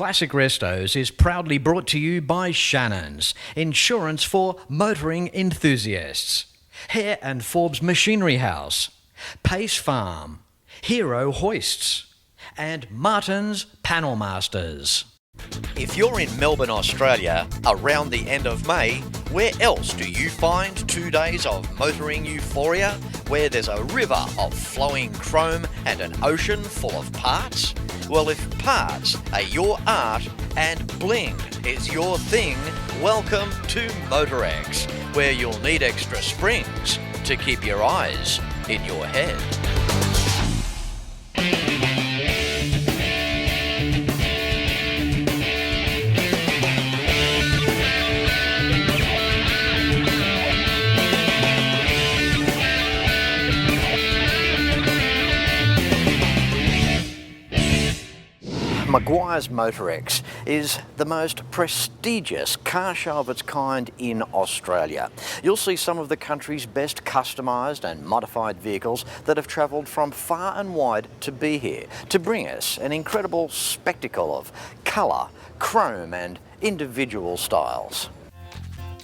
Classic Restos is proudly brought to you by Shannons, insurance for motoring enthusiasts. Hare and Forbes Machinery House, Pace Farm, Hero Hoists, and Martin's Panel Masters. If you're in Melbourne, Australia, around the end of May, where else do you find 2 days of motoring euphoria, where there's a river of flowing chrome and an ocean full of parts? Well, if parts are your art and bling is your thing, welcome to MotorEx, where you'll need extra springs to keep your eyes in your head. Meguiars MotorEx is the most prestigious car show of its kind in Australia. You'll see some of the country's best customised and modified vehicles that have travelled from far and wide to be here, to bring us an incredible spectacle of colour, chrome and individual styles.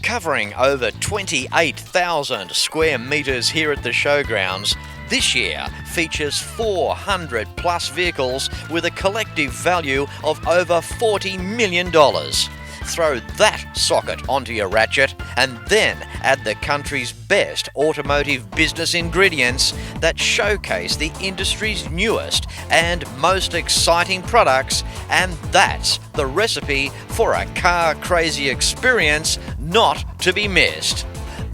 Covering over 28,000 square metres here at the showgrounds, this year features 400 plus vehicles with a collective value of over $40 million. Throw that socket onto your ratchet and then add the country's best automotive business ingredients that showcase the industry's newest and most exciting products, and that's the recipe for a car-crazy experience not to be missed.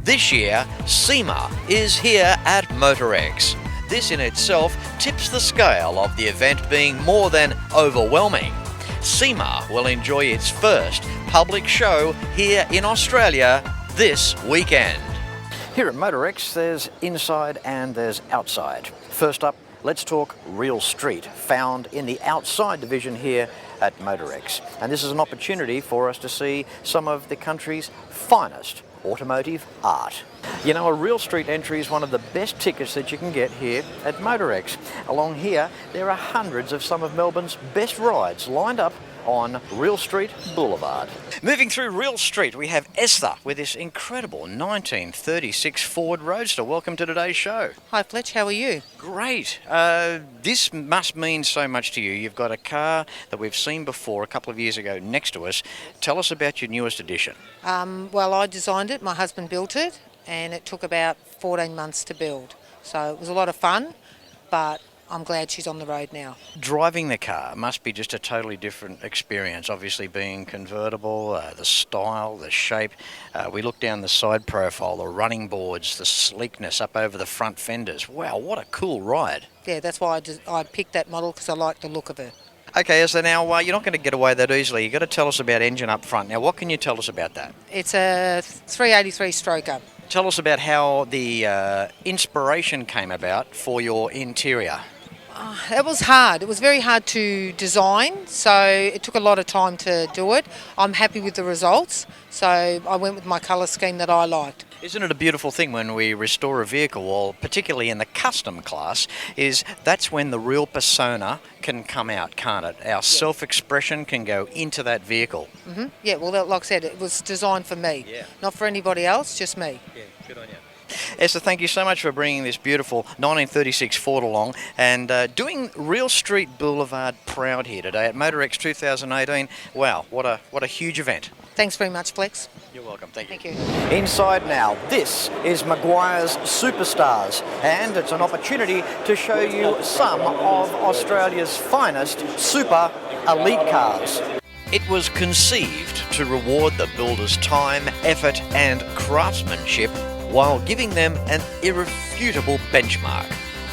This year, SEMA is here at MotorEx. This in itself tips the scale of the event being more than overwhelming. SEMA will enjoy its first public show here in Australia this weekend. Here at MotorEx, there's inside and there's outside. First up, let's talk Real Street, found in the outside division here at MotorEx. And this is an opportunity for us to see some of the country's finest automotive art. You know, a Real Street entry is one of the best tickets that you can get here at MotorEx. Along here, there are hundreds of some of Melbourne's best rides lined up on Real Street Boulevard. Moving through Real Street, we have Esther with this incredible 1936 Ford Roadster. Welcome to today's show. Hi Fletch, how are you? Great. This must mean so much to you. You've got a car that we've seen before a couple of years ago next to us. Tell us about your newest edition. Well, I designed it, my husband built it, and it took about 14 months to build. So it was a lot of fun, but I'm glad she's on the road now. Driving the car must be just a totally different experience, obviously being convertible, the style, the shape. We look down the side profile, the running boards, the sleekness up over the front fenders. Wow, what a cool ride. Yeah, that's why I picked that model, because I like the look of it. Okay, so now you're not going to get away that easily. You've got to tell us about engine up front. Now, what can you tell us about that? It's a 383 stroker. Tell us about how the inspiration came about for your interior. It was hard. It was very hard to design, so it took a lot of time to do it. I'm happy with the results, so I went with my colour scheme that I liked. Isn't it a beautiful thing when we restore a vehicle, or particularly in the custom class, is that's when the real persona can come out, can't it? Our self-expression can go into that vehicle. Mm-hmm. Yeah, well, like I said, it was designed for me, not for anybody else, just me. Yeah, good on you. Esther, thank you so much for bringing this beautiful 1936 Ford along and doing Real Street Boulevard proud here today at MotorEx 2018. Wow, what a huge event. Thanks very much, Flex. You're welcome. Thank you. Thank you. Inside now, this is Meguiars Superstars, and it's an opportunity to show you some of Australia's finest super elite cars. It was conceived to reward the builders' time, effort and craftsmanship while giving them an irrefutable benchmark.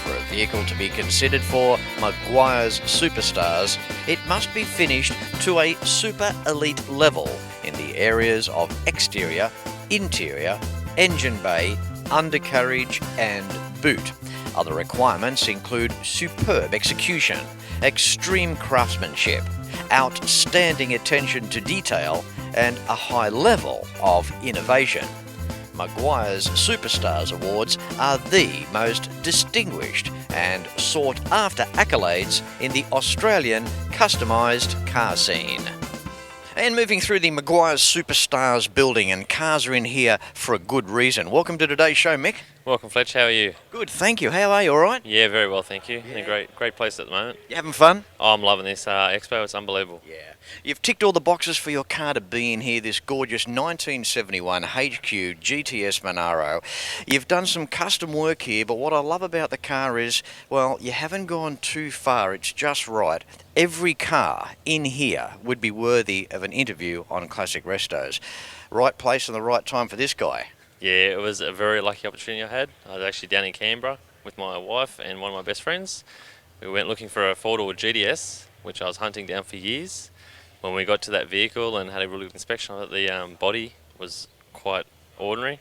For a vehicle to be considered for Meguiars Superstars, it must be finished to a super elite level in the areas of exterior, interior, engine bay, undercarriage and boot. Other requirements include superb execution, extreme craftsmanship, outstanding attention to detail and a high level of innovation. Meguiars Superstars awards are the most distinguished and sought-after accolades in the Australian customised car scene. And moving through the Meguiars Superstars building, and cars are in here for a good reason. Welcome to today's show, Mick. Welcome, Fletch. How are you? Good, thank you. How are you? All right? Yeah, very well, thank you. In a great place at the moment. You having fun? Oh, I'm loving this expo. It's unbelievable. Yeah. You've ticked all the boxes for your car to be in here, this gorgeous 1971 HQ GTS Monaro. You've done some custom work here, but what I love about the car is, well, you haven't gone too far. It's just right. Every car in here would be worthy of an interview on Classic Restos. Right place and the right time for this guy. Yeah, it was a very lucky opportunity I had. I was actually down in Canberra with my wife and one of my best friends. We went looking for a Ford GTS, which I was hunting down for years. When we got to that vehicle and had a really good inspection of it, the body was quite ordinary,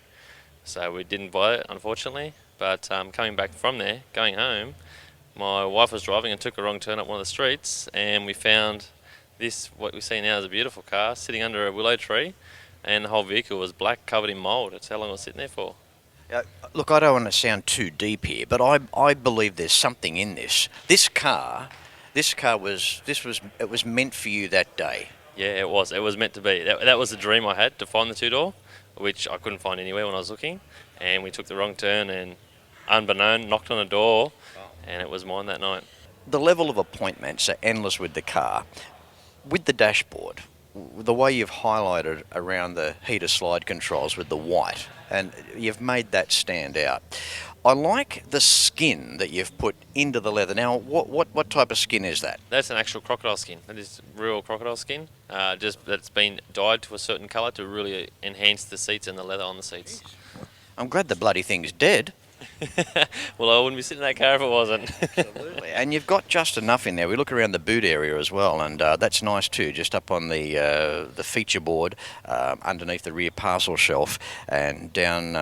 so we didn't buy it, unfortunately. But coming back from there, going home, my wife was driving and took a wrong turn up one of the streets, and we found this, what we see now is a beautiful car, sitting under a willow tree, and the whole vehicle was black, covered in mould. That's how long it was sitting there for. Look, I don't want to sound too deep here, but I believe there's something in this. This car was meant for you that day. Yeah, it was. It was meant to be. That was the dream I had, to find the two-door, which I couldn't find anywhere when I was looking. And we took the wrong turn and, unbeknown, knocked on a door, and it was mine that night. The level of appointments are endless with the car. With the dashboard, the way you've highlighted around the heater slide controls with the white, and you've made that stand out. I like the skin that you've put into the leather. Now, what type of skin is that? That's an actual crocodile skin. That is real crocodile skin. Just that's been dyed to a certain colour to really enhance the seats and the leather on the seats. I'm glad the bloody thing's dead. Well, I wouldn't be sitting in that car if it wasn't. Absolutely. And you've got just enough in there. We look around the boot area as well, and that's nice too, just up on the feature board, underneath the rear parcel shelf, and down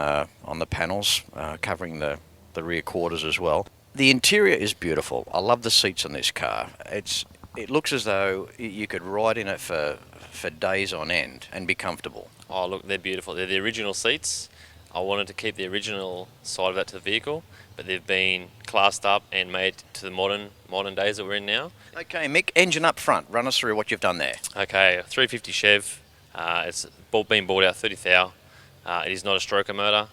on the panels, covering the rear quarters as well. The interior is beautiful. I love the seats on this car. It looks as though you could ride in it for days on end and be comfortable. Oh, look, they're beautiful. They're the original seats. I wanted to keep the original side of that to the vehicle, but they've been classed up and made to the modern days that we're in now. Okay, Mick, engine up front. Run us through what you've done there. Okay, a 350 Chev. It's been bought out 30,000. It is not a stroker motor.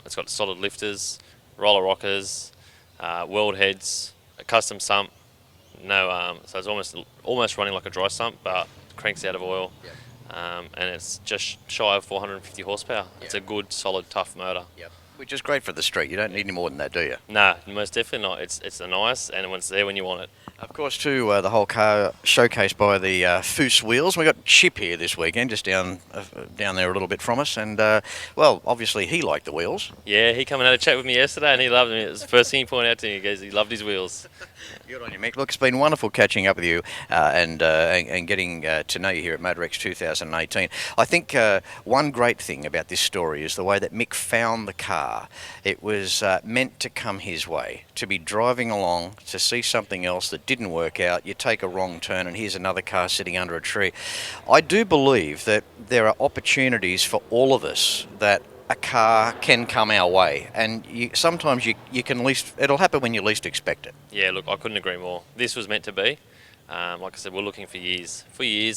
It's got solid lifters, roller rockers, world heads, a custom sump. No, so it's almost running like a dry sump, but cranks out of oil. Yep. And it's just shy of 450 horsepower. Yep. It's a good, solid, tough motor. Yep. Which is great for the street. You don't need any more than that, do you? No, most definitely not. It's nice, and it's there when you want it. Of course, too, the whole car showcased by the Foose wheels. We got Chip here this weekend, just down there a little bit from us, and well, obviously he liked the wheels. Yeah, he came and had a chat with me yesterday, and he loved them. It was the first thing he pointed out to me. He goes, he loved his wheels. Good on you, Mick. Look, it's been wonderful catching up with you and getting to know you here at MotorEx 2018. I think one great thing about this story is the way that Mick found the car. It was meant to come his way, to be driving along, to see something else that didn't work out. You take a wrong turn and here's another car sitting under a tree. I do believe that there are opportunities for all of us that a car can come our way, and sometimes you can it'll happen when you least expect it. Yeah, look, I couldn't agree more. This was meant to be. Like I said, we're looking for years,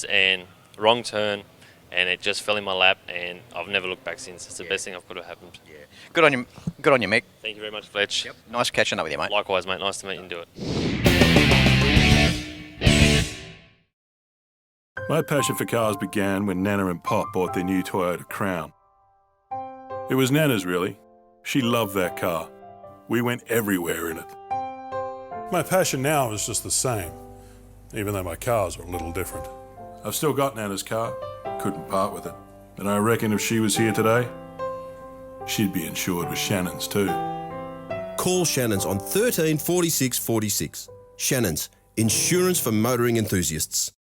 and wrong turn, and it just fell in my lap, and I've never looked back since. It's the best thing that could have happened. Yeah. Good on you, Mick. Thank you very much, Fletch. Yep. Nice catching up with you, mate. Likewise, mate. Nice to meet you and do it. My passion for cars began when Nana and Pop bought their new Toyota Crown. It was Nana's, really. She loved that car. We went everywhere in it. My passion now is just the same, even though my cars are a little different. I've still got Nana's car, couldn't part with it. And I reckon if she was here today, she'd be insured with Shannons too. Call Shannons on 13 46 46. Shannons, insurance for motoring enthusiasts.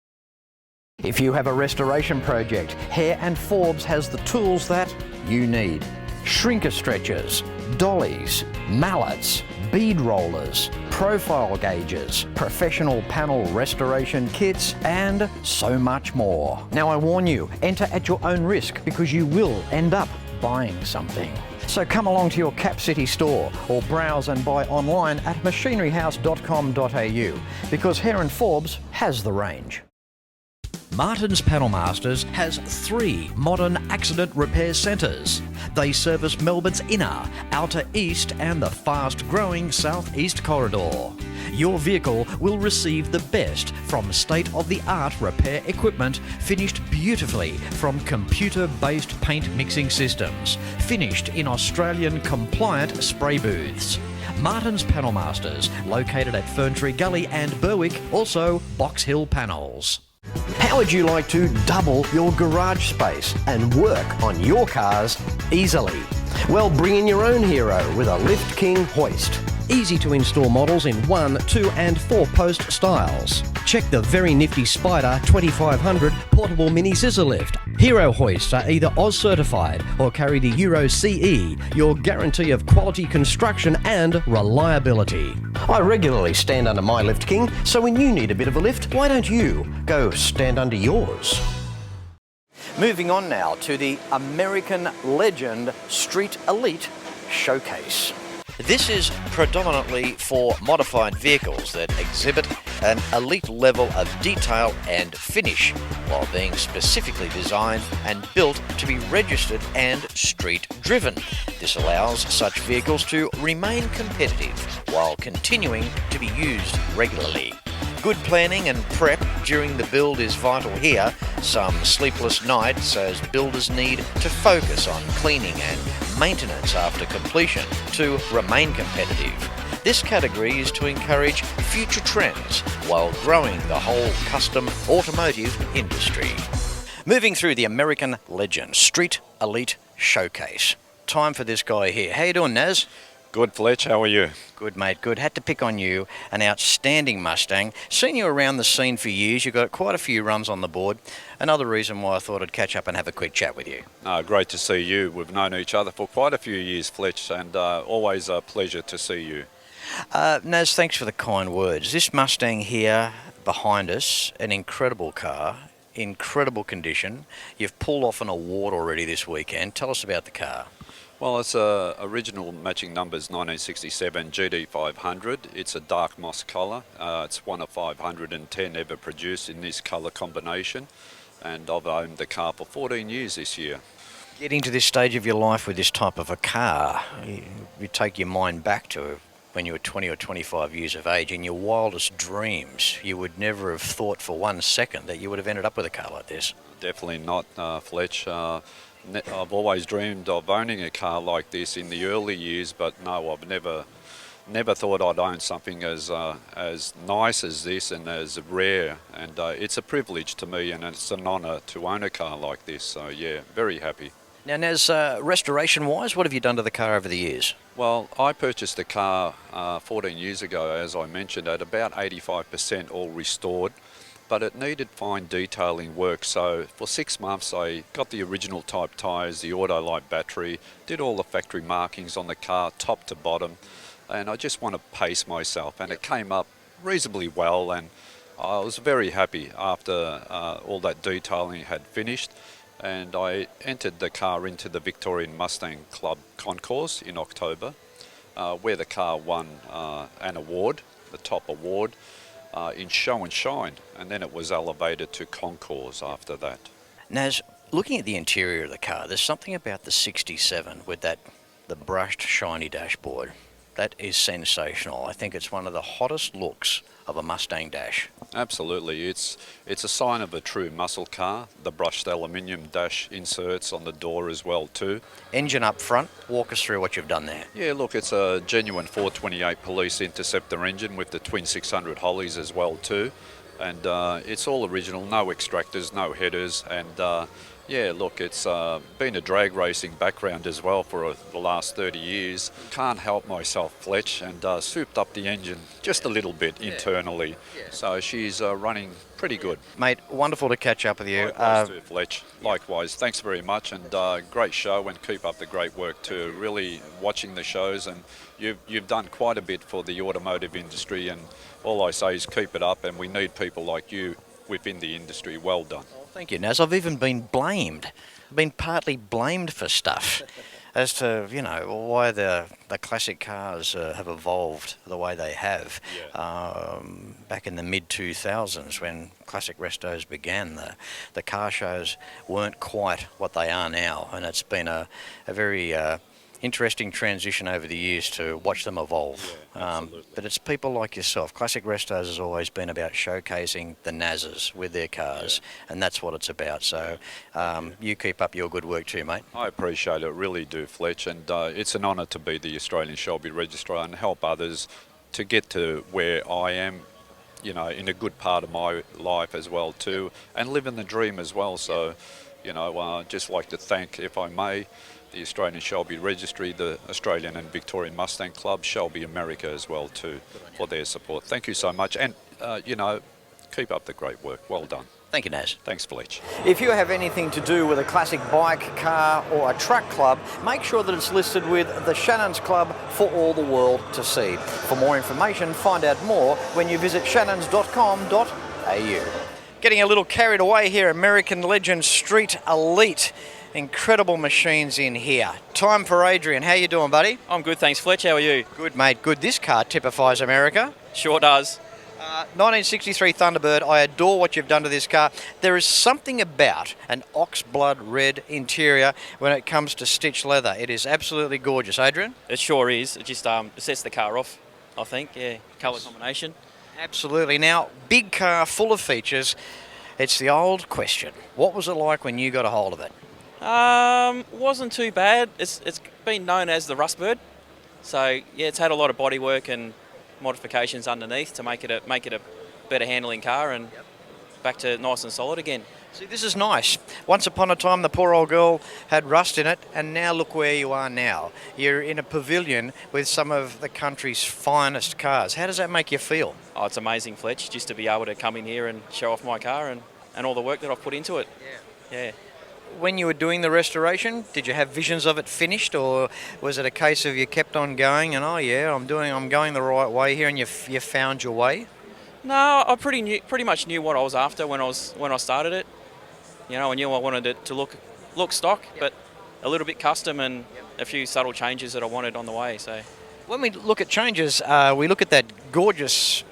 If you have a restoration project, Hare and Forbes has the tools that you need. Shrinker stretchers, dollies, mallets, bead rollers, profile gauges, professional panel restoration kits, and so much more. Now I warn you, enter at your own risk because you will end up buying something. So come along to your Cap City store or browse and buy online at machineryhouse.com.au because Hare & Forbes has the range. Martin's Panel Masters has 3 modern accident repair centres. They service Melbourne's inner, outer east and the fast-growing southeast corridor. Your vehicle will receive the best from state-of-the-art repair equipment finished beautifully from computer-based paint mixing systems, finished in Australian compliant spray booths. Martin's Panel Masters, located at Ferntree Gully and Berwick, also Box Hill Panels. How would you like to double your garage space and work on your cars easily? Well, bring in your own hero with a Lift King hoist. Easy to install models in 1, 2 and 4 post styles. Check the very nifty Spider 2500 portable mini scissor lift. Hero hoists are either Oz certified or carry the Euro CE, your guarantee of quality construction and reliability. I regularly stand under my Lift King, so when you need a bit of a lift, why don't you go stand under yours? Moving on now to the American Legend Street Elite Showcase. This is predominantly for modified vehicles that exhibit an elite level of detail and finish while being specifically designed and built to be registered and street driven. This allows such vehicles to remain competitive while continuing to be used regularly. Good planning and prep during the build is vital here. Some sleepless nights as builders need to focus on cleaning and maintenance after completion to remain competitive. This category is to encourage future trends while growing the whole custom automotive industry. Moving through the American Legend Street Elite Showcase. Time for this guy here. How you doing, Naz? Good, Fletch. How are you? Good, mate. Good. Had to pick on you. An outstanding Mustang. Seen you around the scene for years. You've got quite a few runs on the board. Another reason why I thought I'd catch up and have a quick chat with you. Great to see you. We've known each other for quite a few years, Fletch, and always a pleasure to see you. Naz, thanks for the kind words. This Mustang here behind us, an incredible car, incredible condition. You've pulled off an award already this weekend. Tell us about the car. Well, it's a original matching numbers 1967 GT500. It's a dark moss colour. It's one of 510 ever produced in this colour combination, and I've owned the car for 14 years this year. Getting to this stage of your life with this type of a car, you take your mind back to when you were 20 or 25 years of age. In your wildest dreams, you would never have thought for 1 second that you would have ended up with a car like this. Definitely not, Fletch. I've always dreamed of owning a car like this in the early years, but no, I've never thought I'd own something as nice as this and as rare. And it's a privilege to me, and it's an honour to own a car like this. So yeah, very happy. Now, Naz, restoration-wise, what have you done to the car over the years? Well, I purchased the car 14 years ago, as I mentioned, at about 85% all restored. But it needed fine detailing work, so for 6 months I got the original type tyres, the Autolite battery, did all the factory markings on the car top to bottom, and I just want to pace myself, and it came up reasonably well, and I was very happy after all that detailing had finished, and I entered the car into the Victorian Mustang Club concourse in October, where the car won an award, the top award, in Show and Shine, and then it was elevated to Concours after that. Naz, looking at the interior of the car, there's something about the 67 with the brushed shiny dashboard. That is sensational. I think it's one of the hottest looks of a Mustang dash. Absolutely. It's a sign of a true muscle car. The brushed aluminium dash inserts on the door as well too. Engine up front. Walk us through what you've done there. Yeah, look, it's a genuine 428 Police Interceptor engine with the twin 600 Hollies as well too. And it's all original, no extractors, no headers, and yeah, look, it's been a drag racing background as well for the last 30 years. Can't help myself, Fletch, and souped up the engine just a little bit internally. Yeah. So she's running pretty good. Mate, wonderful to catch up with you. Likewise too, Fletch. Likewise. Thanks very much, and great show, and keep up the great work too. Really watching the shows, and you've done quite a bit for the automotive industry, and all I say is keep it up, and we need people like you within the industry. Well done. Thank you, Naz. I've even been blamed. I've been partly blamed for stuff as to, you know, why the classic cars have evolved the way they have. Back in the mid-2000s when classic Restos began, the car shows weren't quite what they are now, and it's been a very interesting transition over the years to watch them evolve. But it's people like yourself. Classic Restos has always been about showcasing the Nazes with their cars, and that's what it's about. So you keep up your good work too, mate. I appreciate it, really do, Fletch, and it's an honour to be the Australian Shelby Registrar and help others to get to where I am, you know, in a good part of my life as well too, and living the dream as well. So, you know, just like to thank, if I may, the Australian Shelby Registry, the Australian and Victorian Mustang Club, Shelby America as well too, for their support. Thank you so much, and you know, keep up the great work. Well done. Thank you, Naz. Thanks, Fletch. If you have anything to do with a classic bike, car or a truck club, make sure that it's listed with the Shannons Club for all the world to see. For more information, find out more when you visit shannons.com.au. Getting a little carried away here, American Legend Street Elite. Incredible machines in here. Time for Adrian. How you doing, buddy? I'm good, thanks, Fletch. How are you? Good, mate. Good. This car typifies America. Sure does. 1963 Thunderbird. I adore what you've done to this car. There is something about an oxblood red interior when it comes to stitched leather. It is absolutely gorgeous. Adrian? It sure is. It just sets the car off, I think. Yeah, colour combination. Absolutely. Now, big car full of features. It's the old question. What was it like when you got a hold of it? Wasn't too bad. It's been known as the Rustbird. So yeah, it's had a lot of bodywork and modifications underneath to make it a better handling car and back to nice and solid again. See, this is nice. Once upon a time, the poor old girl had rust in it, and now look where you are now. You're in a pavilion with some of the country's finest cars. How does that make you feel? Oh, it's amazing, Fletch, just to be able to come in here and show off my car and all the work that I've put into it. Yeah. When you were doing the restoration, did you have visions of it finished, or was it a case of you kept on going and, oh yeah, I'm going the right way here, and you found your way? No, I pretty much knew what I was after when I started it. You know, I knew I wanted it to look stock, but a little bit custom and a few subtle changes that I wanted on the way. So when we look at changes, we look at that gorgeous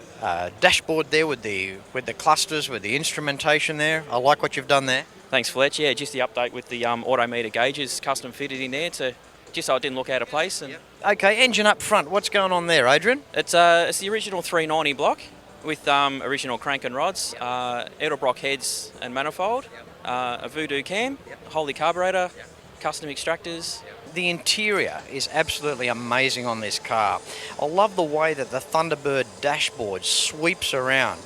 dashboard there with the clusters, with the instrumentation there. I like what you've done there. Thanks, Fletch. Yeah, just the update with the autometer gauges custom fitted in there to just so it didn't look out of place. And Okay, engine up front. What's going on there, Adrian? It's the original 390 block with original crank and rods, Edelbrock heads and manifold, a Voodoo cam, Holy carburetor, custom extractors. The interior is absolutely amazing on this car. I love the way that the Thunderbird dashboard sweeps around.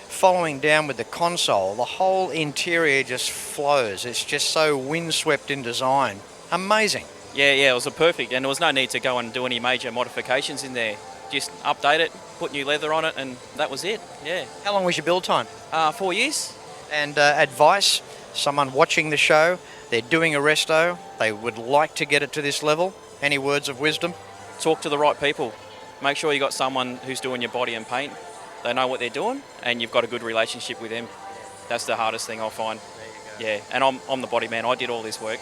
Following down with the console, the whole interior just flows. It's just so windswept in design. Amazing. Yeah, it was perfect, and there was no need to go and do any major modifications in there. Just update it, put new leather on it, and that was it. Yeah. How long was your build time? 4 years. And advice, someone watching the show, they're doing a resto, they would like to get it to this level. Any words of wisdom? Talk to the right people. Make sure you got someone who's doing your body and paint. They know what they're doing, and you've got a good relationship with them. That's the hardest thing I find. Yeah, and I'm the body man. I did all this work,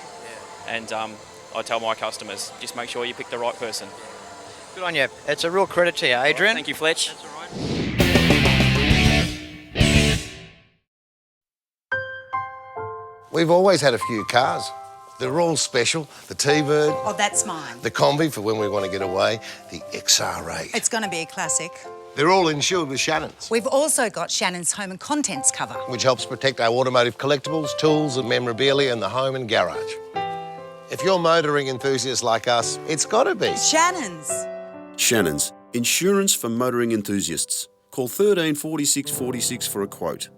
and I tell my customers, just make sure you pick the right person. Good on you. It's a real credit to you, Adrian. Thank you, Fletch. That's all right. We've always had a few cars. They're all special. The T-Bird. Oh, that's mine. The Combi for when we want to get away. The XR8. It's going to be a classic. They're all insured with Shannons, We've also got Shannon's home and contents cover. which helps protect our automotive collectibles, tools and memorabilia in the home and garage. If you're motoring enthusiasts like us, it's got to be Shannon's. Shannons, insurance for motoring enthusiasts. Call 13 46 46 for a quote.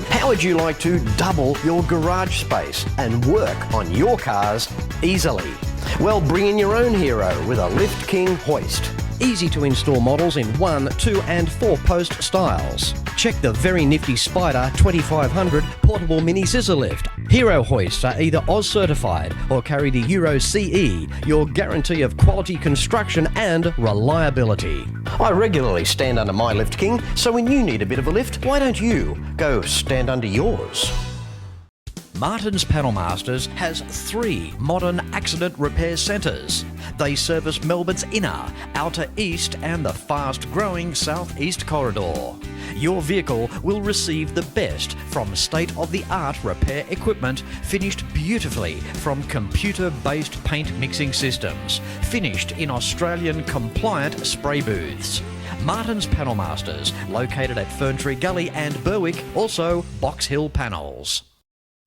How would you like to double your garage space and work on your cars easily? Well, bring in your own hero with a Lift King hoist. Easy to install models in 1, 2 and 4 post styles. check the very nifty Spider 2500 portable mini scissor lift. Hero hoists are either Oz certified or carry the Euro CE, your guarantee of quality construction and reliability. I regularly stand under my Lift King, so when you need a bit of a lift, why don't you go stand under yours? Martin's Panel Masters has 3 modern accident repair centres. They service Melbourne's inner, outer east and the fast-growing southeast corridor. Your vehicle will receive the best from state-of-the-art repair equipment finished beautifully from computer-based paint mixing systems, finished in Australian compliant spray booths. Martin's Panel Masters, located at Ferntree Gully and Berwick, also Box Hill Panels.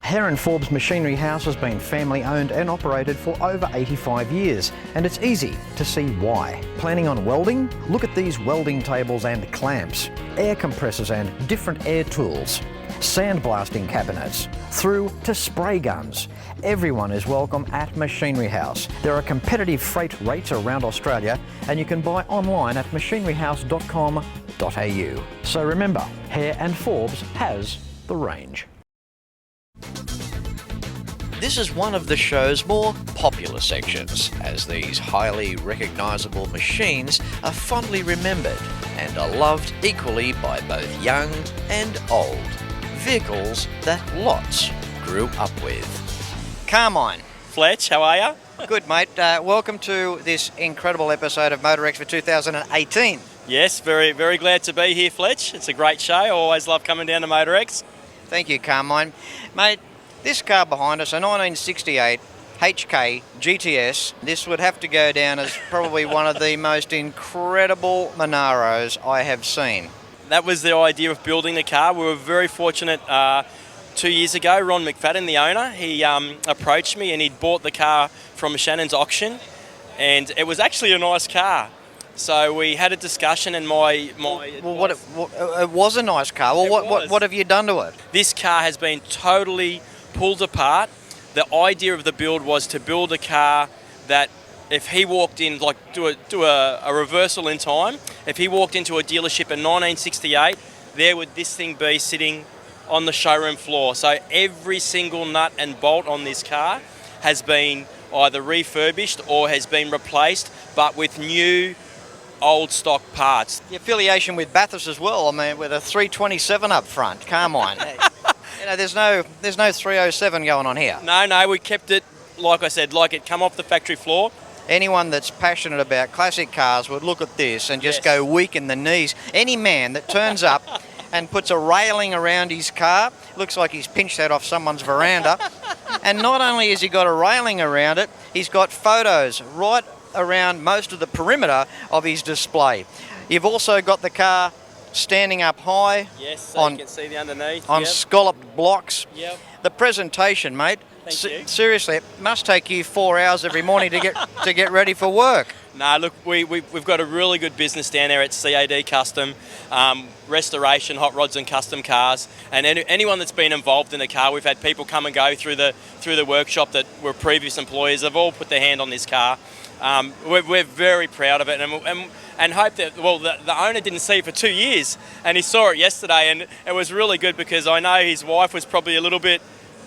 Hare and Forbes Machinery House has been family owned and operated for over 85 years, and it's easy to see why. Planning on welding? Look at these welding tables and clamps, air compressors and different air tools, sandblasting cabinets, through to spray guns. Everyone is welcome at Machinery House. There are competitive freight rates around Australia, and you can buy online at machineryhouse.com.au. So remember, Hare and Forbes has the range. This is one of the show's more popular sections, as these highly recognisable machines are fondly remembered and are loved equally by both young and old. Vehicles that lots grew up with. Carmine. Fletch, how are you? Good, mate. Welcome to this incredible episode of MotorEx for 2018. Yes, very, very glad to be here, Fletch. It's a great show. I always love coming down to MotorEx. Thank you, Carmine. Mate, this car behind us, a 1968 HK GTS, this would have to go down as probably one of the most incredible Monaros I have seen. That was the idea of building the car. We were very fortunate 2 years ago. Ron McFadden, the owner, he approached me and he'd bought the car from a Shannons auction, and it was actually a nice car. So we had a discussion, and it was a nice car. Well, what have you done to it? This car has been totally pulled apart. The idea of the build was to build a car that if he walked in, like do a reversal in time, if he walked into a dealership in 1968, there would this thing be sitting on the showroom floor. So every single nut and bolt on this car has been either refurbished or has been replaced, but with new old stock parts. The affiliation with Bathurst as well, I mean, with a 327 up front, Carmine. You know, there's no 307 going on here. No, we kept it, like I said, like it come off the factory floor. Anyone that's passionate about classic cars would look at this and just go weak in the knees. Any man that turns up and puts a railing around his car, looks like he's pinched that off someone's veranda. And not only has he got a railing around it, he's got photos right around most of the perimeter of his display. You've also got the car standing up high. Yes, so you can see the underneath. On scalloped blocks. Yep. The presentation, mate. Thank you. Seriously, it must take you 4 hours every morning to get ready for work. No, look, we've got a really good business down there at CAD Custom, restoration, hot rods and custom cars. And anyone that's been involved in a car, we've had people come and go through the workshop that were previous employees, have all put their hand on this car. We're very proud of it, and hope that, well, the owner didn't see it for 2 years, and he saw it yesterday, and it was really good because I know his wife was probably a little bit,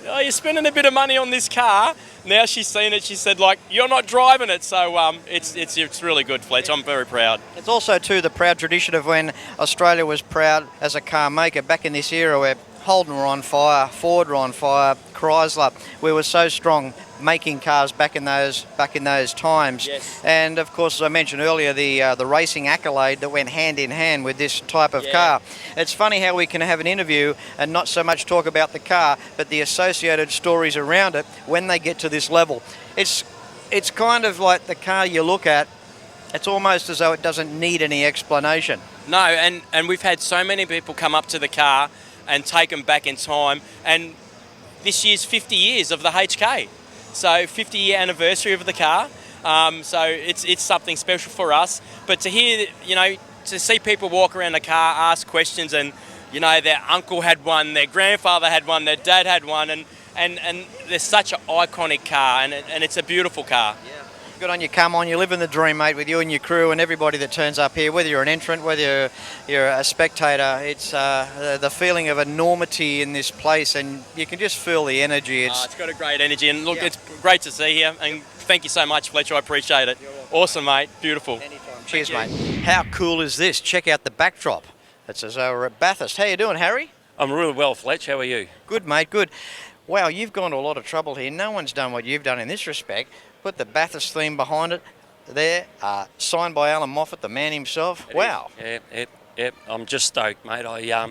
oh, you're spending a bit of money on this car. Now she's seen it, she said, like, you're not driving it, so it's really good, Fletch. I'm very proud. It's also, too, the proud tradition of when Australia was proud as a car maker back in this era where Holden were on fire, Ford were on fire, Chrysler. We were so strong making cars back in those times. Yes. And of course, as I mentioned earlier, the racing accolade that went hand in hand with this type of car. It's funny how we can have an interview and not so much talk about the car, but the associated stories around it when they get to this level. It's kind of like the car you look at, it's almost as though it doesn't need any explanation. No, and we've had so many people come up to the car and take them back in time, and this year's 50 years of the HK. So 50-year anniversary of the car. So it's something special for us. But to hear, to see people walk around the car, ask questions, and their uncle had one, their grandfather had one, their dad had one, and there's such an iconic car, and it's a beautiful car. Yeah. Good on you, come on, you live in the dream, mate, with you and your crew and everybody that turns up here, whether you're an entrant, whether you're a spectator. It's the feeling of enormity in this place, and you can just feel the energy. It's got a great energy, and look, it's great to see here, and thank you so much, Fletch, I appreciate it. Awesome, mate, beautiful. Cheers, mate. How cool is this? Check out the backdrop. It's as though we're at Bathurst. How you doing, Harry? I'm really well, Fletch. How are you? Good, mate, good. Wow, you've gone to a lot of trouble here. No one's done what you've done in this respect. Put the Bathurst theme behind it there, signed by Alan Moffat, the man himself. Wow. Yeah, I'm just stoked, mate. I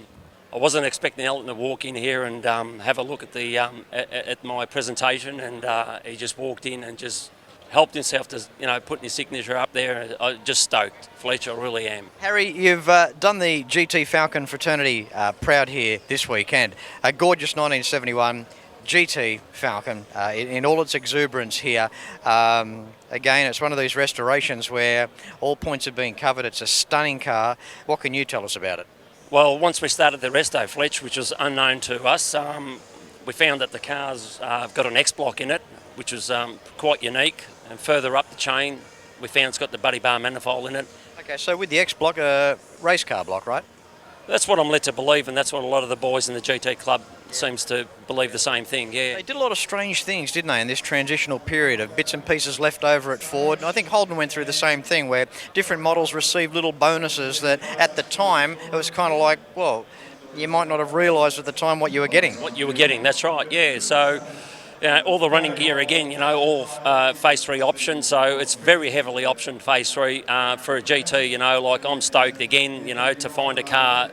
wasn't expecting Elton to walk in here and have a look at the at my presentation, and he just walked in and just helped himself to, putting his signature up there. I'm just stoked, Fletch, I really am. Harry, you've done the GT Falcon fraternity proud here this weekend. A gorgeous 1971 GT Falcon in all its exuberance here. Again, it's one of these restorations where all points have been covered. It's a stunning car. What can you tell us about it? Well, once we started the resto, Fletch, which was unknown to us, we found that the car's got an X block in it, which was quite unique. And further up the chain, we found it's got the buddy bar manifold in it. Okay, so with the X block, a race car block, right? That's what I'm led to believe, and that's what a lot of the boys in the GT club seems to believe the same thing, yeah. They did a lot of strange things, didn't they, in this transitional period of bits and pieces left over at Ford. And I think Holden went through the same thing, where different models received little bonuses that at the time it was kind of like, well, you might not have realised at the time what you were getting. What you were getting, that's right, yeah. So, all the running gear again, all Phase 3 options, so it's very heavily optioned Phase 3 for a GT, like I'm stoked again, to find a car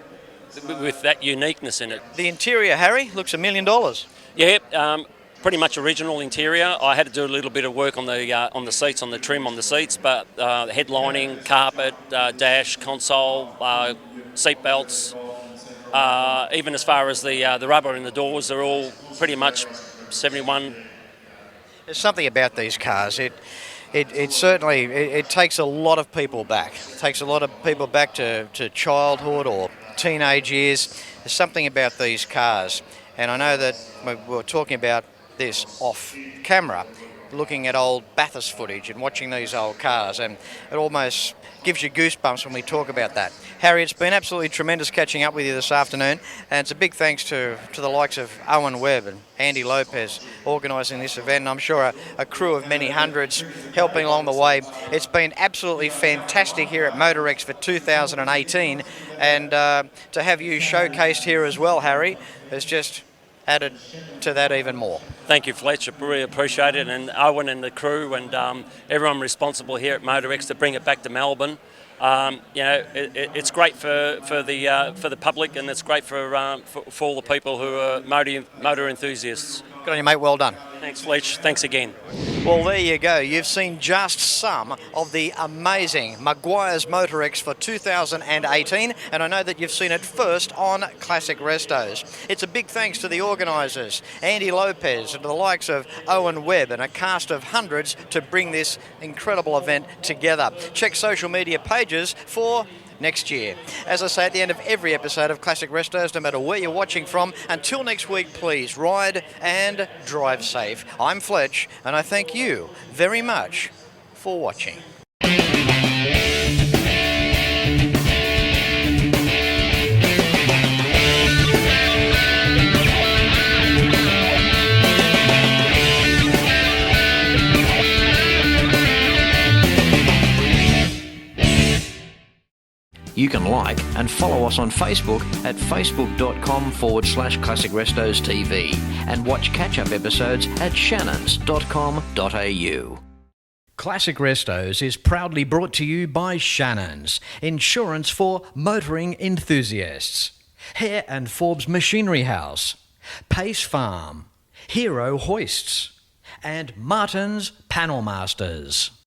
with that uniqueness in it. The interior, Harry, looks $1 million. Yeah, pretty much original interior. I had to do a little bit of work on the seats, on the trim on the seats, but headlining, carpet, dash, console, seat belts, even as far as the rubber in the doors, they're all pretty much 71. There's something about these cars. It certainly takes a lot of people back. It takes a lot of people back to childhood or teenage years. There's something about these cars, and I know that we were talking about this off camera, looking at old Bathurst footage and watching these old cars, and it almost gives you goosebumps when we talk about that. Harry, it's been absolutely tremendous catching up with you this afternoon, and it's a big thanks to the likes of Owen Webb and Andy Lopez organising this event, and I'm sure a crew of many hundreds helping along the way. It's been absolutely fantastic here at MotorEx for 2018, and to have you showcased here as well, Harry, has just added to that even more. Thank you, Fletch. I really appreciate it, and Owen and the crew and everyone responsible here at MotorEx to bring it back to Melbourne. It's great for the public, and it's great for all the people who are motor enthusiasts. Good on you, mate. Well done. Thanks, Fletch. Thanks again. Well, there you go. You've seen just some of the amazing Meguiars MotorEx for 2018, and I know that you've seen it first on Classic Restos. It's a big thanks to the organisers, Andy Lopez, and to the likes of Owen Webb, and a cast of hundreds to bring this incredible event together. Check social media pages for next year. As I say at the end of every episode of Classic Restos, no matter where you're watching from, until next week, please ride and drive safe. I'm Fletch, and I thank you very much for watching. You can like and follow us on Facebook at facebook.com/ClassicRestosTV and watch catch-up episodes at shannons.com.au. Classic Restos is proudly brought to you by Shannons, insurance for motoring enthusiasts. Hare and Forbes Machinery House, Pace Farm, Hero Hoists, and Martin's Panel Masters.